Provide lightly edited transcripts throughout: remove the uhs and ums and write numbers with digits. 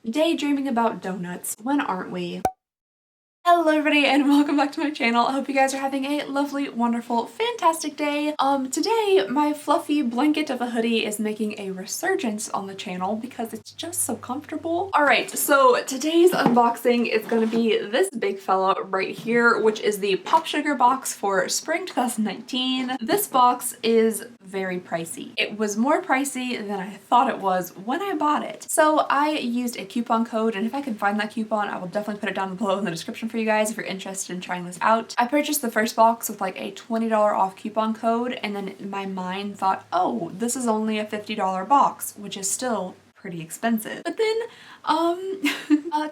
Daydreaming about donuts. When aren't we? Hello everybody and welcome back to my channel. I hope you guys are having a lovely, wonderful, fantastic day. Today my fluffy blanket of a hoodie is making a resurgence on the channel because it's just so comfortable. Alright, so today's unboxing is going to be this big fella right here, which is the POPSUGAR box for spring 2019. This box is very pricey. It was more pricey than I thought it was when I bought it. So I used a coupon code, and if I can find that coupon, I will definitely put it down below in the description for you guys if you're interested in trying this out. I purchased the first box with like a $20 off coupon code, and then my mind thought, oh, this is only a $50 box, which is still pretty expensive. But then,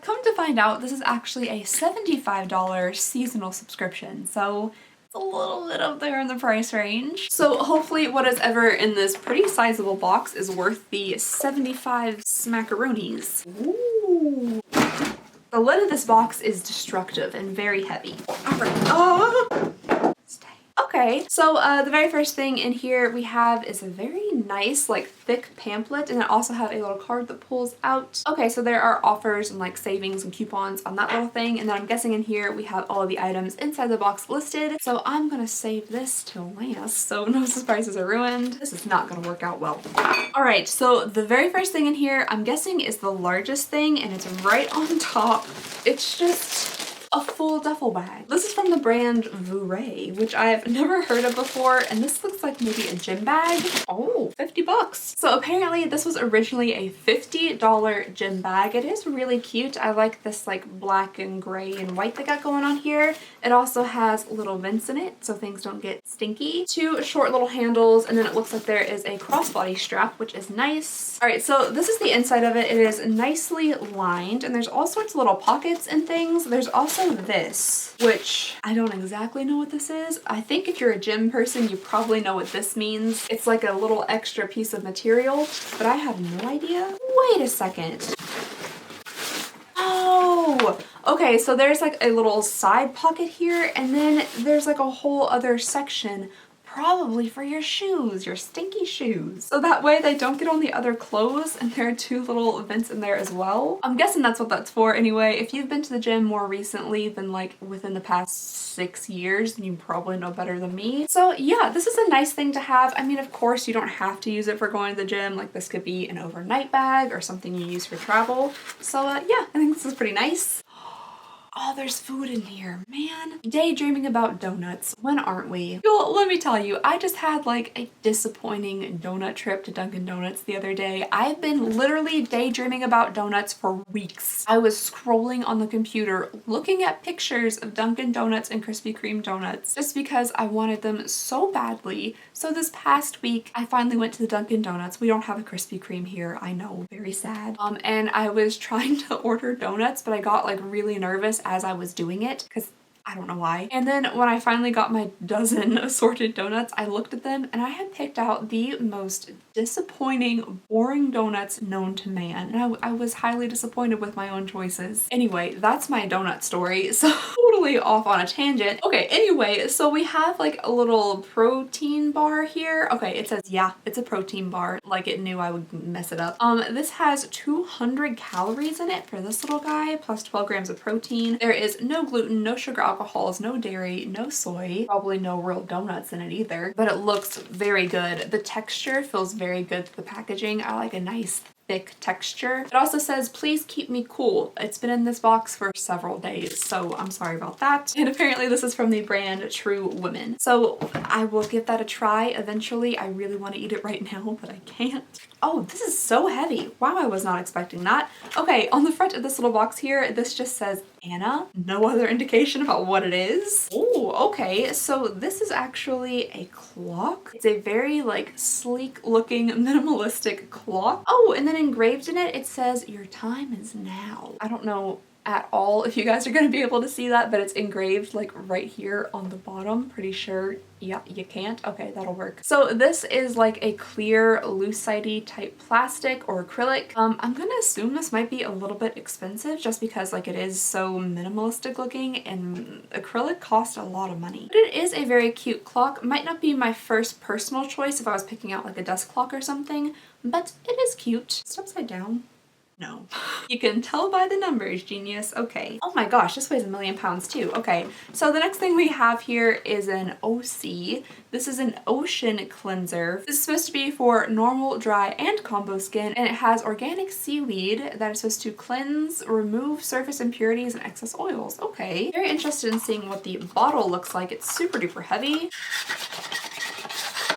come to find out, this is actually a $75 seasonal subscription. So a little bit up there in the price range. So hopefully what is ever in this pretty sizable box is worth the 75 smackaroonies. Ooh. The lid of this box is destructive and very heavy. Alright. Oh! Stay. Okay, so the very first thing in here we have is a very nice, like, thick pamphlet, and it also have a little card that pulls out. Okay, so there are offers and like savings and coupons on that little thing, and then I'm guessing in here we have all of the items inside the box listed. So I'm gonna save this till last so no surprises are ruined. This is not gonna work out well. Alright, so the very first thing in here I'm guessing is the largest thing, and it's right on top. It's just a full duffel bag. This is from the brand Vouré, which I've never heard of before, and this looks like maybe a gym bag. Oh, 50 bucks. So apparently this was originally a $50 gym bag. It is really cute. I like this like black and gray and white they got going on here. It also has little vents in it so things don't get stinky. Two short little handles, and then it looks like there is a crossbody strap, which is nice. All right, so this is the inside of it. It is nicely lined, and there's all sorts of little pockets and things. There's also this, which I don't exactly know what this is. I think if you're a gym person, you probably know what this means. It's like a little extra piece of material, but I have no idea. Wait a second. Oh, okay, so there's like a little side pocket here, and then there's like a whole other section probably for your shoes, your stinky shoes. So that way they don't get on the other clothes, and there are two little vents in there as well. I'm guessing that's what that's for anyway. If you've been to the gym more recently than like within the past 6 years, then you probably know better than me. So yeah, this is a nice thing to have. I mean, of course you don't have to use it for going to the gym. Like this could be an overnight bag or something you use for travel. So yeah, I think this is pretty nice. Oh, there's food in here, man. Daydreaming about donuts. When aren't we? Well, let me tell you, I just had like a disappointing donut trip to Dunkin' Donuts the other day. I've been literally daydreaming about donuts for weeks. I was scrolling on the computer looking at pictures of Dunkin' Donuts and Krispy Kreme donuts just because I wanted them so badly. So this past week, I finally went to the Dunkin' Donuts. We don't have a Krispy Kreme here, I know, very sad. And I was trying to order donuts, but I got like really nervous as I was doing it because I don't know why. And then when I finally got my dozen assorted donuts, I looked at them and I had picked out the most disappointing, boring donuts known to man. And I was highly disappointed with my own choices. Anyway, that's my donut story. So totally off on a tangent. Okay, anyway, so we have like a little protein bar here. Okay, it says, yeah, it's a protein bar. Like it knew I would mess it up. This has 200 calories in it for this little guy, plus 12 grams of protein. There is no gluten, no sugar, alcohols, no dairy, no soy, probably no real donuts in it either, but it looks very good. The texture feels very good to the packaging. I like a nice thick texture. It also says, please keep me cool. It's been in this box for several days, so I'm sorry about that. And apparently this is from the brand True Women. So I will give that a try eventually. I really want to eat it right now, but I can't. Oh, this is so heavy. Wow, I was not expecting that. Okay, on the front of this little box here, this just says Anna. No other indication about what it is. Oh, okay, so this is actually a clock. It's a very like sleek looking minimalistic clock. Oh, and then engraved in it, it says your time is now. I don't know at all if you guys are going to be able to see that, but it's engraved like right here on the bottom. Pretty sure, yeah, you can't. Okay, that'll work. So this is like a clear lucite type plastic or acrylic. I'm gonna assume this might be a little bit expensive just because like it is so minimalistic looking, and acrylic cost a lot of money. But it is a very cute clock. Might not be my first personal choice if I was picking out like a desk clock or something, but it is cute. It's upside down. No. You can tell by the numbers, genius. Okay. Oh my gosh, this weighs 1,000,000 pounds too. Okay. So the next thing we have here is an OC. This is an ocean cleanser. This is supposed to be for normal, dry, and combo skin, and it has organic seaweed that is supposed to cleanse, remove surface impurities and excess oils. Okay. Very interested in seeing what the bottle looks like. It's super duper heavy.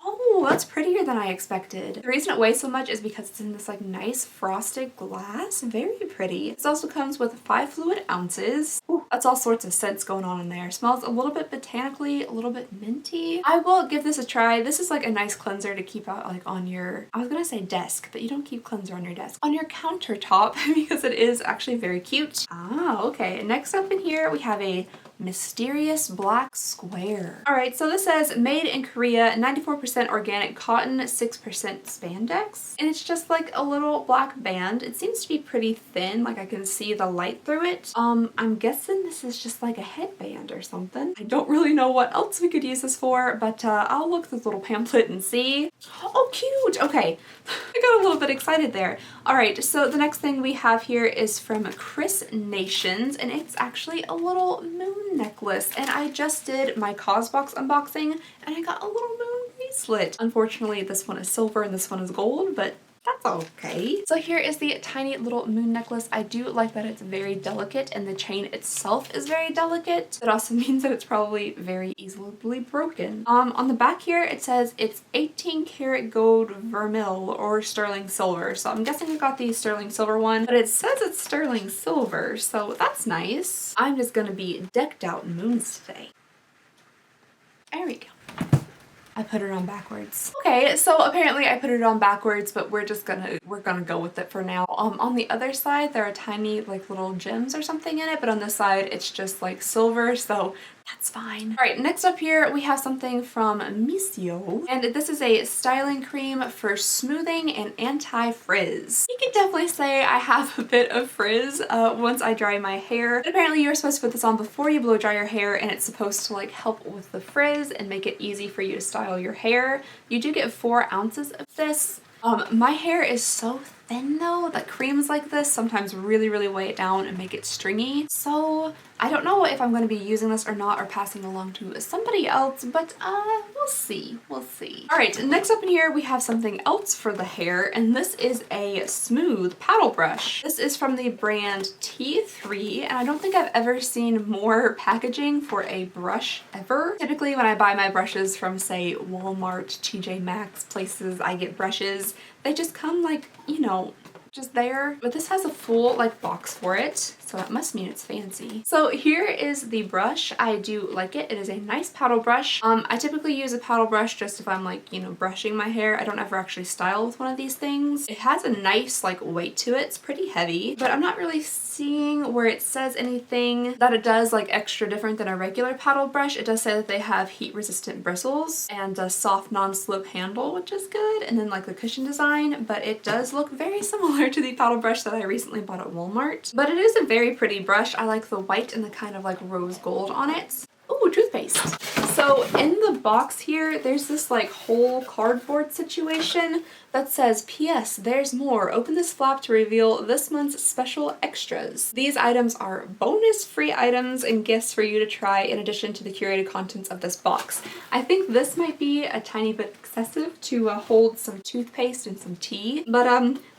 Oh, that's prettier than I expected. The reason it weighs so much is because it's in this like nice frosted glass. Very pretty. This also comes with 5 fluid ounces. Ooh, that's all sorts of scents going on in there. Smells a little bit botanically, a little bit minty. I will give this a try. This is like a nice cleanser to keep out like on your, I was gonna say desk, but you don't keep cleanser on your desk. On your countertop because it is actually very cute. Ah, okay. Next up in here we have a mysterious black square. All right, so this says made in Korea, 94% organic cotton, 6% spandex. And it's just like a little black band. It seems to be pretty thin, like I can see the light through it. I'm guessing this is just like a headband or something. I don't really know what else we could use this for, but I'll look through the little pamphlet and see. Oh, cute. Okay. I got a little bit excited there. All right, so the next thing we have here is from Chris Nations, and it's actually a little moon necklace. And I just did my Cosbox unboxing, and I got a little moon bracelet. Unfortunately, this one is silver and this one is gold, but that's okay. So here is the tiny little moon necklace. I do like that it's very delicate and the chain itself is very delicate. It also means that it's probably very easily broken. On the back here it says it's 18 karat gold vermil or sterling silver. So I'm guessing I got the sterling silver one, but it says it's sterling silver, so that's nice. I'm just gonna be decked out in moons today. There we go. I put it on backwards. Okay, so apparently I put it on backwards, but we're gonna go with it for now. On the other side, there are tiny like little gems or something in it, but on this side, it's just like silver, so that's fine. All right, next up here, we have something from Misio, and this is a styling cream for smoothing and anti-frizz. You can definitely say I have a bit of frizz once I dry my hair. But apparently you're supposed to put this on before you blow dry your hair, and it's supposed to like help with the frizz and make it easy for you to style your hair. You do get 4 ounces of this. My hair is so thin though that creams like this sometimes really weigh it down and make it stringy. So I don't know if I'm going to be using this or not, or passing along to somebody else, but we'll see. We'll see. All right, next up in here we have something else for the hair, and this is a smooth paddle brush. This is from the brand T3, and I don't think I've ever seen more packaging for a brush ever. Typically when I buy my brushes from say Walmart, TJ Maxx, places I get brushes, they just come like, you know, just there. But this has a full like box for it, so that must mean it's fancy. So here is the brush. I do like it. It is a nice paddle brush. I typically use a paddle brush just if I'm like, you know, brushing my hair. I don't ever actually style with one of these things. It has a nice like weight to it. It's pretty heavy, but I'm not really seeing where it says anything that it does like extra different than a regular paddle brush. It does say that they have heat resistant bristles and a soft non-slip handle, which is good, and then like the cushion design, but it does look very similar to the paddle brush that I recently bought at Walmart. But it is a very pretty brush. I like the white and the kind of like rose gold on it. Ooh, toothpaste. So in the box here, there's this like whole cardboard situation that says, P.S. There's more. Open this flap to reveal this month's special extras. These items are bonus free items and gifts for you to try in addition to the curated contents of this box. I think this might be a tiny bit excessive to hold some toothpaste and some tea, but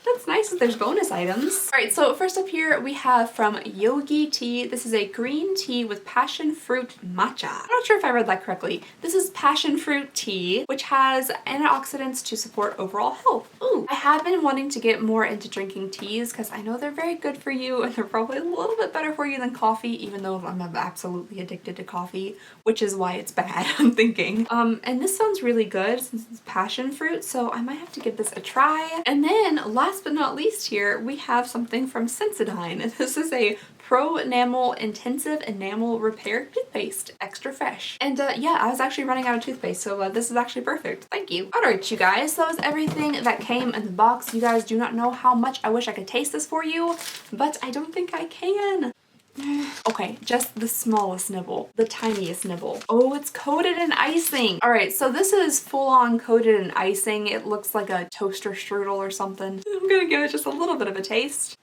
that's nice that there's bonus items. All right, so first up here we have from Yogi Tea. This is a green tea with passion fruit matcha. I'm not sure if I read that correctly. This is passion fruit tea, which has antioxidants to support overall health. Ooh, I have been wanting to get more into drinking teas because I know they're very good for you and they're probably a little bit better for you than coffee, even though I'm absolutely addicted to coffee, which is why it's bad, I'm thinking. And this sounds really good since it's passion fruit, so I might have to give this a try. And then last but not least here, we have something from Sensodyne. This is a Pro Enamel Intensive Enamel Repair Toothpaste. Extra fresh. And yeah, I was actually running out of toothpaste, so this is actually perfect. Thank you. Alright, you guys, that was everything that came in the box. You guys do not know how much I wish I could taste this for you, but I don't think I can. Okay, just the smallest nibble, the tiniest nibble. Oh, it's coated in icing. All right, so this is full on coated in icing. It looks like a toaster strudel or something. I'm gonna give it just a little bit of a taste.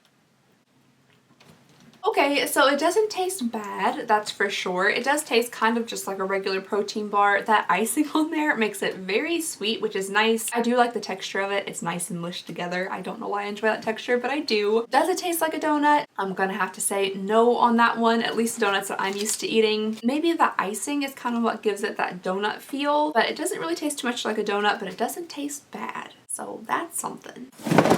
Okay, so it doesn't taste bad, that's for sure. It does taste kind of just like a regular protein bar. That icing on there makes it very sweet, which is nice. I do like the texture of it. It's nice and mushed together. I don't know why I enjoy that texture, but I do. Does it taste like a donut? I'm gonna have to say no on that one, at least donuts that I'm used to eating. Maybe the icing is kind of what gives it that donut feel, but it doesn't really taste too much like a donut, but it doesn't taste bad. So that's something.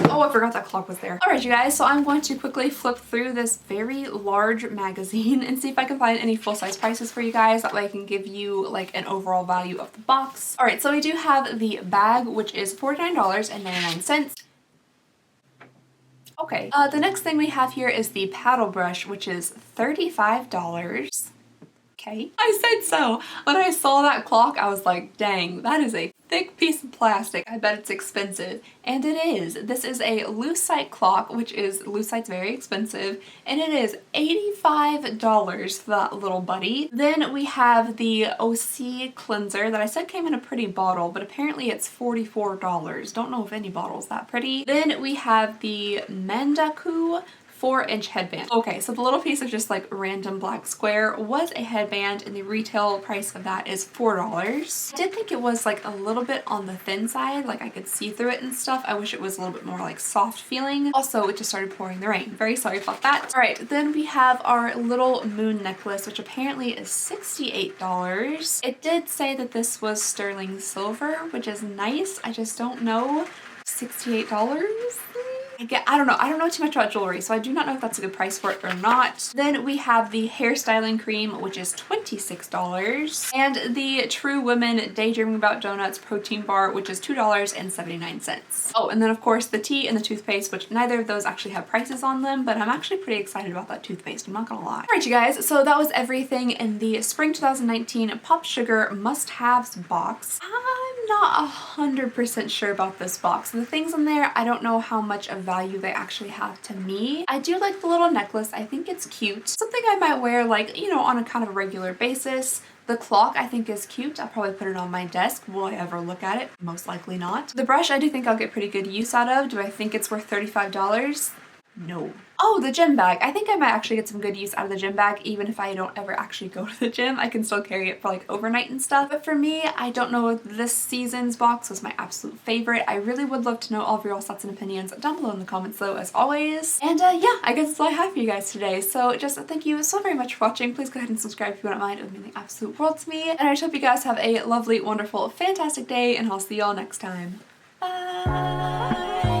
Oh, I forgot that clock was there. All right, you guys, so I'm going to quickly flip through this very large magazine and see if I can find any full-size prices for you guys. That way I can give you like an overall value of the box. All right, so we do have the bag, which is $49.99. Okay, the next thing we have here is the paddle brush, which is $35. Okay, I said so. When I saw that clock, I was like, dang, that is a thick piece of plastic. I bet it's expensive. And it is. This is a lucite clock, which is, lucite's very expensive, and it is $85 for that little buddy. Then we have the OC cleanser that I said came in a pretty bottle, but apparently it's $44. Don't know if any bottle's that pretty. Then we have the Mandaku 4-inch headband. Okay, so the little piece of just like random black square was a headband, and the retail price of that is $4. I did think it was like a little bit on the thin side, like I could see through it and stuff. I wish it was a little bit more like soft feeling. Also, it just started pouring the rain. Very sorry about that. All right, then we have our little moon necklace, which apparently is $68. It did say that this was sterling silver, which is nice. I just don't know. $68? I don't know. I don't know too much about jewelry, so I do not know if that's a good price for it or not. Then we have the hairstyling cream, which is $26. And the True Women Daydreaming About Donuts protein bar, which is $2.79. Oh, and then of course the tea and the toothpaste, which neither of those actually have prices on them, but I'm actually pretty excited about that toothpaste, I'm not gonna lie. Alright you guys, so that was everything in the Spring 2019 POPSUGAR must-haves box. I'm not 100% sure about this box. The things in there, I don't know how much of value they actually have to me. I do like the little necklace. I think it's cute. Something I might wear like, you know, on a kind of a regular basis. The clock I think is cute. I'll probably put it on my desk. Will I ever look at it? Most likely not. The brush I do think I'll get pretty good use out of. Do I think it's worth $35? No. Oh, the gym bag. I think I might actually get some good use out of the gym bag, even if I don't ever actually go to the gym. I can still carry it for like overnight and stuff. But for me, I don't know if this season's box was my absolute favorite. I really would love to know all of your thoughts and opinions down below in the comments though, as always. And yeah, I guess that's all I have for you guys today. So just thank you so very much for watching. Please go ahead and subscribe if you wouldn't mind. It would mean the absolute world to me. And I just hope you guys have a lovely, wonderful, fantastic day, and I'll see y'all next time. Bye!